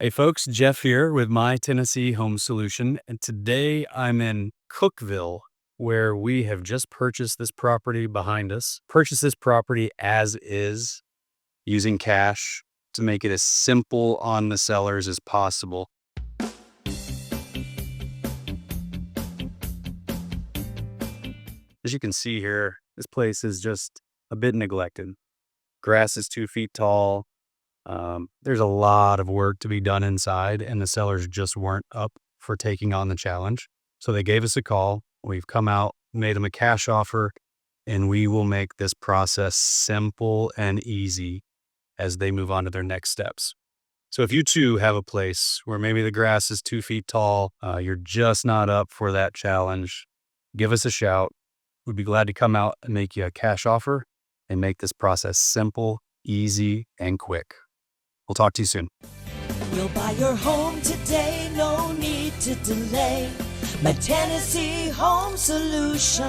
Hey folks, Jeff here with My Tennessee Home Solution, and today I'm in Cookeville, where we have just purchased this property behind us. Purchased this property as is, using cash to make it as simple on the sellers as possible. As you can see here, this place is just a bit neglected. Grass is 2 feet tall. There's a lot of work to be done inside, and the sellers just weren't up for taking on the challenge. So they gave us a call. We've come out, made them a cash offer, and we will make this process simple and easy as they move on to their next steps. So if you too have a place where maybe the grass is 2 feet tall, you're just not up for that challenge, give us a shout. We'd be glad to come out and make you a cash offer and make this process simple, easy, and quick. We'll talk to you soon. We'll buy your home today, no need to delay. My Tennessee Home Solution.